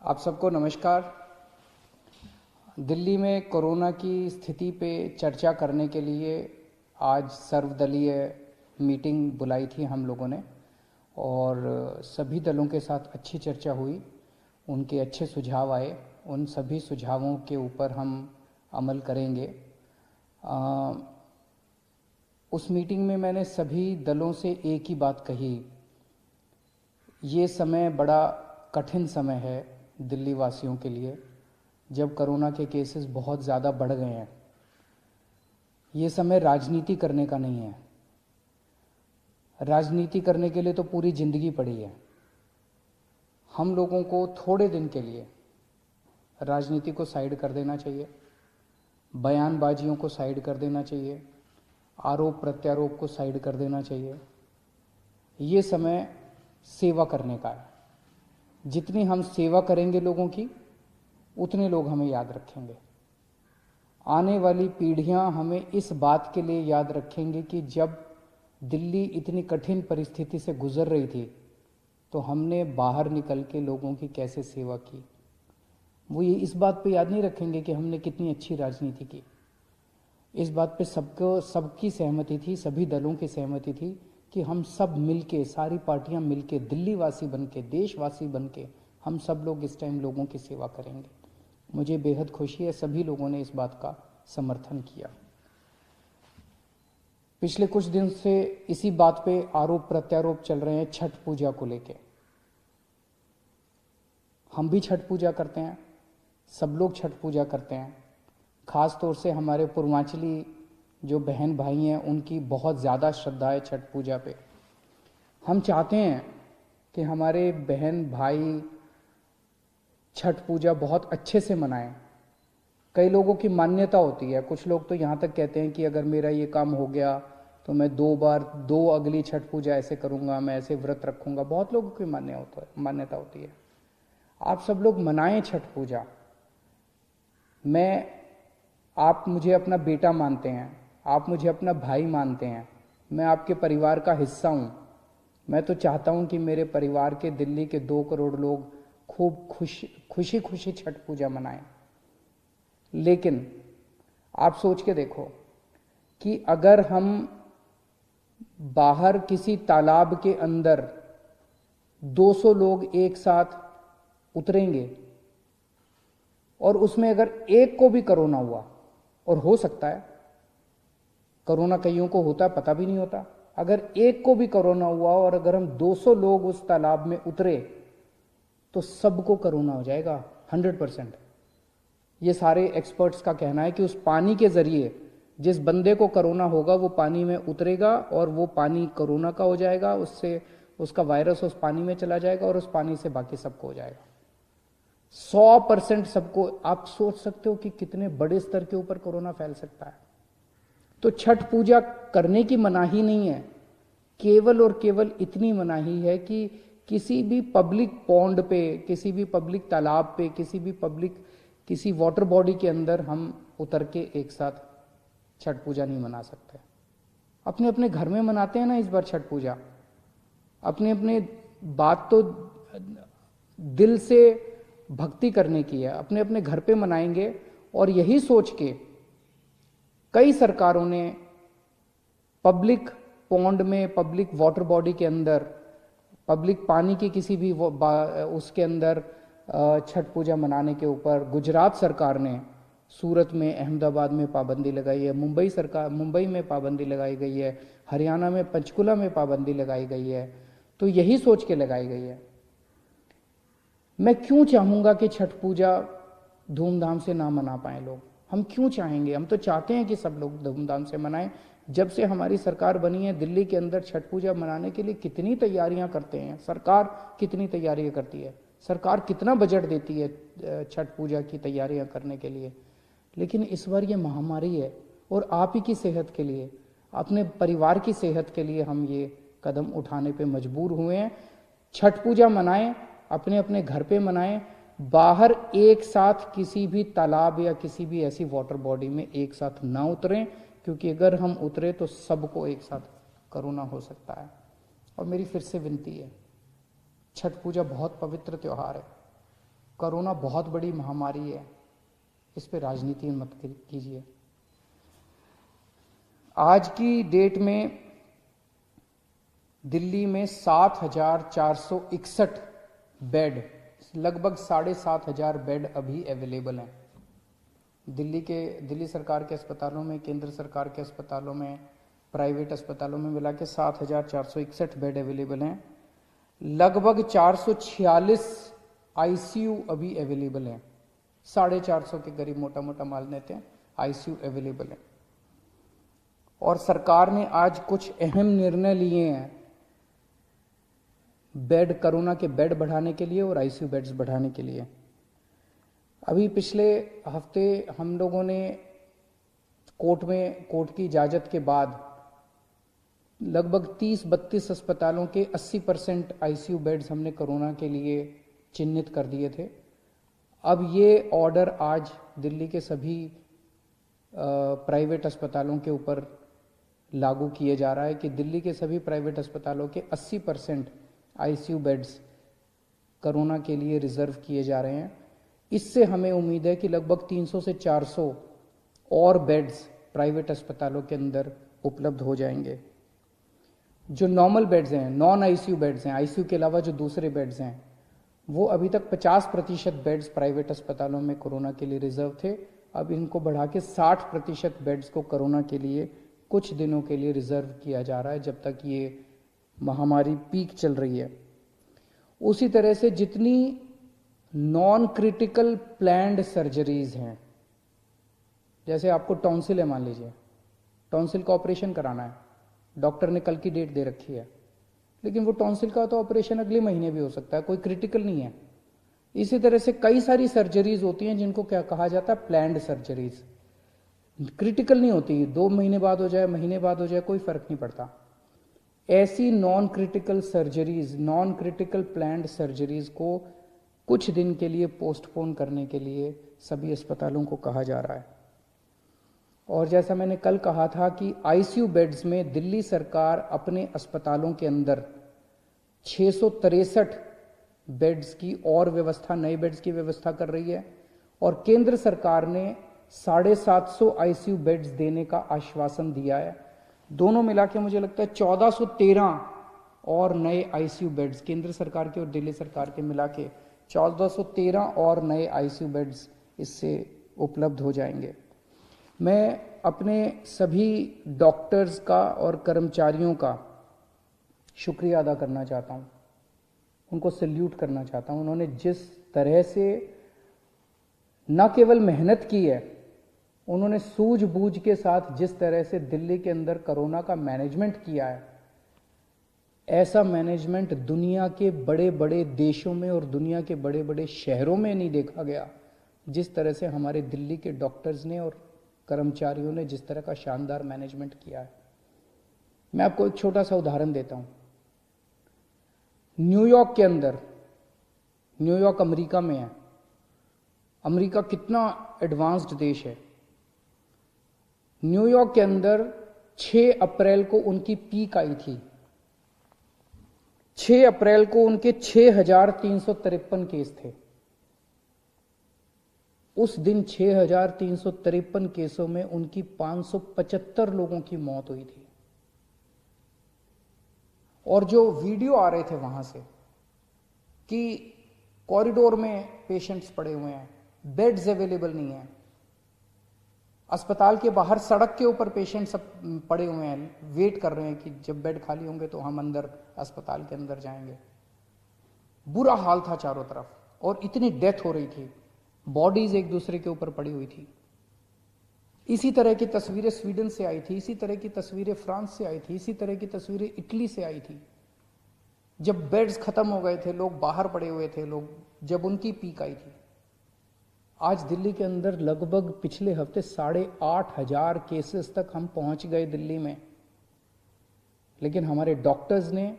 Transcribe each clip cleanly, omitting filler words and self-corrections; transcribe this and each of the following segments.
आप सबको नमस्कार। दिल्ली में कोरोना की स्थिति पे चर्चा करने के लिए आज सर्वदलीय मीटिंग बुलाई थी हम लोगों ने और सभी दलों के साथ अच्छी चर्चा हुई। उनके अच्छे सुझाव आए, उन सभी सुझावों के ऊपर हम अमल करेंगे। उस मीटिंग में मैंने सभी दलों से एक ही बात कही, ये समय बड़ा कठिन समय है दिल्ली वासियों के लिए, जब कोरोना के केसेस बहुत ज़्यादा बढ़ गए हैं। ये समय राजनीति करने का नहीं है। राजनीति करने के लिए तो पूरी ज़िंदगी पड़ी है। हम लोगों को थोड़े दिन के लिए राजनीति को साइड कर देना चाहिए, बयानबाजियों को साइड कर देना चाहिए, आरोप प्रत्यारोप को साइड कर देना चाहिए। ये समय सेवा करने का है। जितनी हम सेवा करेंगे लोगों की, उतने लोग हमें याद रखेंगे। आने वाली पीढ़ियां हमें इस बात के लिए याद रखेंगे कि जब दिल्ली इतनी कठिन परिस्थिति से गुजर रही थी तो हमने बाहर निकल के लोगों की कैसे सेवा की। वो ये इस बात पे याद नहीं रखेंगे कि हमने कितनी अच्छी राजनीति की। इस बात पे सबकी सहमति थी, सभी दलों की सहमति थी कि हम सब मिलके, सारी पार्टियां मिलके, दिल्ली वासी बनके, देशवासी बनके हम सब लोग इस टाइम लोगों की सेवा करेंगे। मुझे बेहद खुशी है, सभी लोगों ने इस बात का समर्थन किया। पिछले कुछ दिन से इसी बात पे आरोप प्रत्यारोप चल रहे हैं छठ पूजा को लेके। हम भी छठ पूजा करते हैं, सब लोग छठ पूजा करते हैं। खास तौर से हमारे पूर्वांचली जो बहन भाई हैं, उनकी बहुत ज़्यादा श्रद्धा है छठ पूजा पे। हम चाहते हैं कि हमारे बहन भाई छठ पूजा बहुत अच्छे से मनाएं। कई लोगों की मान्यता होती है, कुछ लोग तो यहाँ तक कहते हैं कि अगर मेरा ये काम हो गया तो मैं दो अगली छठ पूजा ऐसे करूँगा, मैं ऐसे व्रत रखूँगा। बहुत लोगों की मान्यता होती है। आप सब लोग मनाएं छठ पूजा। आप मुझे अपना बेटा मानते हैं, आप मुझे अपना भाई मानते हैं, मैं आपके परिवार का हिस्सा हूँ। मैं तो चाहता हूँ कि मेरे परिवार के, दिल्ली के 2 करोड़ लोग खूब खुशी खुशी छठ पूजा मनाएं। लेकिन आप सोच के देखो कि अगर हम बाहर किसी तालाब के अंदर 200 लोग एक साथ उतरेंगे और उसमें अगर एक को भी कोरोना हुआ, और हो सकता है, कोरोना कईयों को होता है, पता भी नहीं होता, अगर एक को भी कोरोना हुआ और अगर हम 200 लोग उस तालाब में उतरे तो सबको कोरोना हो जाएगा 100%। ये सारे एक्सपर्ट्स का कहना है कि उस पानी के जरिए जिस बंदे को कोरोना होगा वो पानी में उतरेगा और वो पानी कोरोना का हो जाएगा, उससे उसका वायरस उस पानी में चला जाएगा और उस पानी से बाकी सबको हो जाएगा। 100% सबको। आप सोच सकते हो कि कितने बड़े स्तर के ऊपर कोरोना फैल सकता है। तो छठ पूजा करने की मनाही नहीं है, केवल और केवल इतनी मनाही है कि किसी भी पब्लिक पॉन्ड पे, किसी भी पब्लिक तालाब पे, किसी वाटर बॉडी के अंदर हम उतर के एक साथ छठ पूजा नहीं मना सकते। अपने अपने घर में मनाते हैं ना इस बार छठ पूजा। अपने अपने बात तो दिल से भक्ति करने की है, अपने अपने घर पे मनाएंगे। और यही सोच के कई सरकारों ने पब्लिक पॉन्ड में, पब्लिक वाटर बॉडी के अंदर, पब्लिक पानी की किसी भी उसके अंदर छठ पूजा मनाने के ऊपर, गुजरात सरकार ने सूरत में, अहमदाबाद में पाबंदी लगाई है, मुंबई में पाबंदी लगाई गई है, हरियाणा में पंचकुला में पाबंदी लगाई गई है। तो यही सोच के लगाई गई है। मैं क्यों चाहूँगा कि छठ पूजा धूमधाम से ना मना पाए लोग? हम क्यों चाहेंगे? हम तो चाहते हैं कि सब लोग धूमधाम से मनाएं। जब से हमारी सरकार बनी है, दिल्ली के अंदर छठ पूजा मनाने के लिए कितनी तैयारियां करते हैं। सरकार कितनी तैयारियां करती है, सरकार कितना बजट देती है छठ पूजा की तैयारियां करने के लिए। लेकिन इस बार ये महामारी है और आप ही की सेहत के लिए, अपने परिवार की सेहत के लिए हम ये कदम उठाने पे मजबूर हुए हैं। छठ पूजा मनाएं, अपने अपने घर पे मनाएं। बाहर एक साथ किसी भी तालाब या किसी भी ऐसी वाटर बॉडी में एक साथ ना उतरें, क्योंकि अगर हम उतरे तो सबको एक साथ कोरोना हो सकता है। और मेरी फिर से विनती है, छठ पूजा बहुत पवित्र त्योहार है। कोरोना बहुत बड़ी महामारी है, इस पे राजनीति मत कीजिए। आज की डेट में दिल्ली में 7,461 बेड, लगभग 7,500 बेड अभी अवेलेबल हैं। दिल्ली सरकार के अस्पतालों में, केंद्र सरकार के अस्पतालों में, प्राइवेट अस्पतालों में मिला के 7,461 बेड अवेलेबल हैं। लगभग 446 आईसीयू अभी अवेलेबल हैं। 450 के करीब मोटा मोटा मान लेते हैं आईसीयू अवेलेबल है। और सरकार ने आज कुछ अहम निर्णय लिए हैं बेड, कोरोना के बेड बढ़ाने के लिए और आईसीयू बेड्स बढ़ाने के लिए। अभी पिछले हफ्ते हम लोगों ने कोर्ट की इजाजत के बाद लगभग 30-32 अस्पतालों के 80% आईसीयू बेड्स हमने कोरोना के लिए चिन्हित कर दिए थे। अब ये ऑर्डर आज दिल्ली के सभी प्राइवेट अस्पतालों के ऊपर लागू किए जा रहा है कि दिल्ली के सभी प्राइवेट अस्पतालों के 80% आईसीयू बेड्स कोरोना के लिए रिजर्व किए जा रहे हैं। इससे हमें उम्मीद है कि लगभग 300 से 400 और बेड्स प्राइवेट अस्पतालों के अंदर उपलब्ध हो जाएंगे। जो नॉर्मल बेड्स हैं, नॉन आईसीयू बेड्स हैं, आईसीयू के अलावा जो दूसरे बेड्स हैं, वो अभी तक 50% बेड्स प्राइवेट अस्पतालों में कोरोना के लिए रिजर्व थे। अब इनको बढ़ा के 60% बेड्स को कोरोना के लिए कुछ दिनों के लिए रिजर्व किया जा रहा है, जब तक ये महामारी पीक चल रही है। उसी तरह से जितनी नॉन क्रिटिकल प्लान्ड सर्जरीज हैं, जैसे आपको टॉन्सिल है, मान लीजिए टॉन्सिल का ऑपरेशन कराना है, डॉक्टर ने कल की डेट दे रखी है, लेकिन वो टॉन्सिल का तो ऑपरेशन अगले महीने भी हो सकता है, कोई क्रिटिकल नहीं है। इसी तरह से कई सारी सर्जरीज होती हैं जिनको क्या कहा जाता है, प्लान्ड सर्जरीज। क्रिटिकल नहीं होती, 2 महीने बाद हो जाए, महीने बाद हो जाए, कोई फर्क नहीं पड़ता। ऐसी non critical surgeries, non critical planned surgeries को कुछ दिन के लिए पोस्टपोन करने के लिए सभी अस्पतालों को कहा जा रहा है। और जैसा मैंने कल कहा था कि आईसीयू बेड्स में दिल्ली सरकार अपने अस्पतालों के अंदर 663 बेड्स की और व्यवस्था, नए बेड्स की व्यवस्था कर रही है, और केंद्र सरकार ने 750 आईसीयू बेड्स देने का आश्वासन दिया है। दोनों मिला के मुझे लगता है 1413 और नए आईसीयू बेड्स, केंद्र सरकार के और दिल्ली सरकार के मिला के 1413 और नए आईसीयू बेड्स इससे उपलब्ध हो जाएंगे। मैं अपने सभी डॉक्टर्स का और कर्मचारियों का शुक्रिया अदा करना चाहता हूं, उनको सैल्यूट करना चाहता हूं। उन्होंने जिस तरह से न केवल मेहनत की है, उन्होंने सूझबूझ के साथ जिस तरह से दिल्ली के अंदर कोरोना का मैनेजमेंट किया है, ऐसा मैनेजमेंट दुनिया के बड़े बड़े देशों में और दुनिया के बड़े बड़े शहरों में नहीं देखा गया। जिस तरह से हमारे दिल्ली के डॉक्टर्स ने और कर्मचारियों ने जिस तरह का शानदार मैनेजमेंट किया है। मैं आपको एक छोटा सा उदाहरण देता हूं। न्यूयॉर्क के अंदर, न्यूयॉर्क अमेरिका में है, अमेरिका कितना एडवांस्ड देश है। न्यूयॉर्क के अंदर 6 अप्रैल को उनकी पीक आई थी। 6 अप्रैल को उनके 6,353 केस थे। उस दिन 6,353 केसों में उनकी 575 लोगों की मौत हुई थी। और जो वीडियो आ रहे थे वहां से कि कॉरिडोर में पेशेंट्स पड़े हुए हैं, बेड्स अवेलेबल नहीं है, अस्पताल के बाहर सड़क के ऊपर पेशेंट सब पड़े हुए हैं, वेट कर रहे हैं कि जब बेड खाली होंगे तो हम अंदर अस्पताल के अंदर जाएंगे। बुरा हाल था चारों तरफ, और इतनी डेथ हो रही थी, बॉडीज एक दूसरे के ऊपर पड़ी हुई थी। इसी तरह की तस्वीरें स्वीडन से आई थी, इसी तरह की तस्वीरें फ्रांस से आई थी, इसी तरह की तस्वीरें इटली से आई थी। जब बेड्स खत्म हो गए थे, लोग बाहर पड़े हुए थे, लोग जब उनकी पीक आई थी। आज दिल्ली के अंदर लगभग पिछले हफ्ते 8,500 केसेस तक हम पहुंच गए दिल्ली में। लेकिन हमारे डॉक्टर्स ने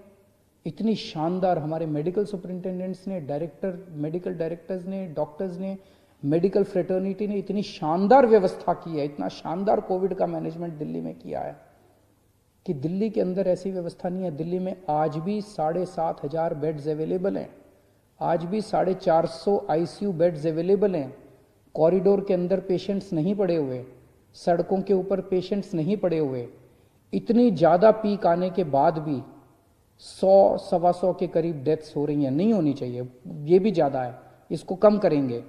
इतनी शानदार, हमारे मेडिकल सुपरिंटेंडेंट्स ने, मेडिकल डायरेक्टर्स ने, डॉक्टर्स ने, मेडिकल फ्रेटर्निटी ने इतनी शानदार व्यवस्था की है, इतना शानदार कोविड का मैनेजमेंट दिल्ली में किया है कि दिल्ली के अंदर ऐसी व्यवस्था नहीं है। दिल्ली में आज भी 7,500 बेड्स अवेलेबल हैं। आज भी 450 आईसीयू बेड्स अवेलेबल हैं। कॉरिडोर के अंदर पेशेंट्स नहीं पड़े हुए, सड़कों के ऊपर पेशेंट्स नहीं पड़े हुए। इतनी ज़्यादा पीक आने के बाद भी 100 सवा 100 के करीब डेथ्स हो रही हैं। नहीं होनी चाहिए, ये भी ज़्यादा है, इसको कम करेंगे।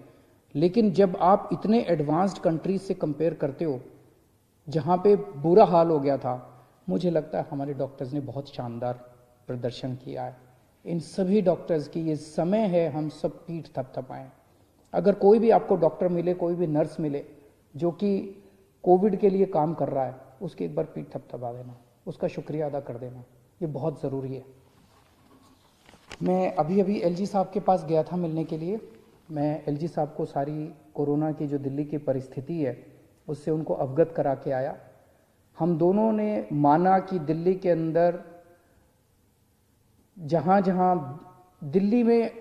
लेकिन जब आप इतने एडवांस्ड कंट्रीज से कंपेयर करते हो जहाँ पे बुरा हाल हो गया था, मुझे लगता है हमारे डॉक्टर्स ने बहुत शानदार प्रदर्शन किया है। इन सभी डॉक्टर्स की ये समय है हम सब पीठ थपथपाएं। अगर कोई भी आपको डॉक्टर मिले, कोई भी नर्स मिले जो कि कोविड के लिए काम कर रहा है, उसकी एक बार पीठ थपथपा देना, उसका शुक्रिया अदा कर देना, ये बहुत ज़रूरी है। मैं अभी एलजी साहब के पास गया था मिलने के लिए। मैं एलजी साहब को सारी कोरोना की जो दिल्ली की परिस्थिति है उससे उनको अवगत करा के आया। हम दोनों ने माना कि दिल्ली के अंदर जहाँ जहाँ दिल्ली में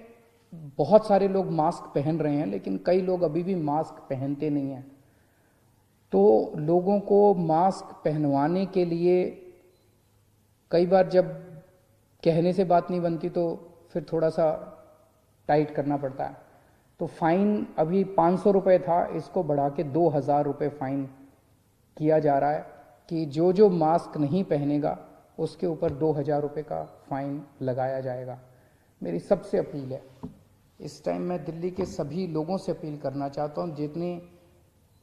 बहुत सारे लोग मास्क पहन रहे हैं, लेकिन कई लोग अभी भी मास्क पहनते नहीं हैं। तो लोगों को मास्क पहनवाने के लिए कई बार जब कहने से बात नहीं बनती तो फिर थोड़ा सा टाइट करना पड़ता है। तो फाइन अभी 500 रुपये था, इसको बढ़ा के 2000 रुपये फाइन किया जा रहा है कि जो जो मास्क नहीं पहनेगा उसके ऊपर 2000 रुपये का फाइन लगाया जाएगा। मेरी सबसे अपील है, इस टाइम मैं दिल्ली के सभी लोगों से अपील करना चाहता हूँ, जितनी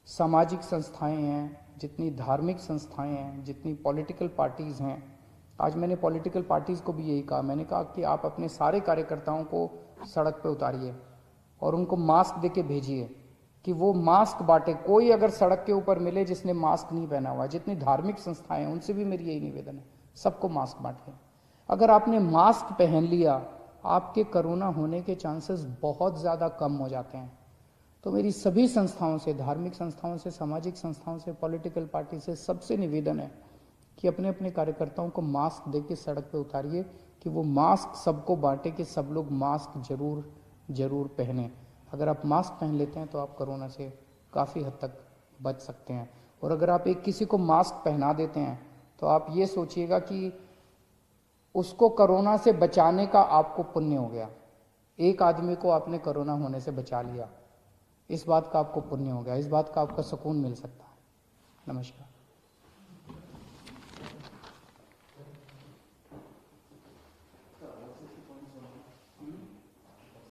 सामाजिक संस्थाएं हैं, जितनी धार्मिक संस्थाएं हैं, जितनी पॉलिटिकल पार्टीज़ हैं। आज मैंने पॉलिटिकल पार्टीज़ को भी यही कहा, मैंने कहा कि आप अपने सारे कार्यकर्ताओं को सड़क पे उतारिए और उनको मास्क दे के भेजिए कि वो मास्क बांटे। कोई अगर सड़क के ऊपर मिले जिसने मास्क नहीं पहना हुआ, जितनी धार्मिक संस्थाएं हैं उनसे भी मेरी यही निवेदन है, सबको मास्क बांटे। अगर आपने मास्क पहन लिया, आपके कोरोना होने के चांसेस बहुत ज़्यादा कम हो जाते हैं। तो मेरी सभी संस्थाओं से, धार्मिक संस्थाओं से, सामाजिक संस्थाओं से, पॉलिटिकल पार्टी से सबसे निवेदन है कि अपने अपने कार्यकर्ताओं को मास्क दे के सड़क पे उतारिए कि वो मास्क सबको बांटे कि सब लोग मास्क जरूर पहने। अगर आप मास्क पहन लेते हैं तो आप कोरोना से काफ़ी हद तक बच सकते हैं। और अगर आप एक किसी को मास्क पहना देते हैं तो आप ये सोचिएगा कि उसको कोरोना से बचाने का आपको पुण्य हो गया। एक आदमी को आपने कोरोना होने से बचा लिया, इस बात का आपको पुण्य हो गया, इस बात का आपको सुकून मिल सकता है। नमस्कार।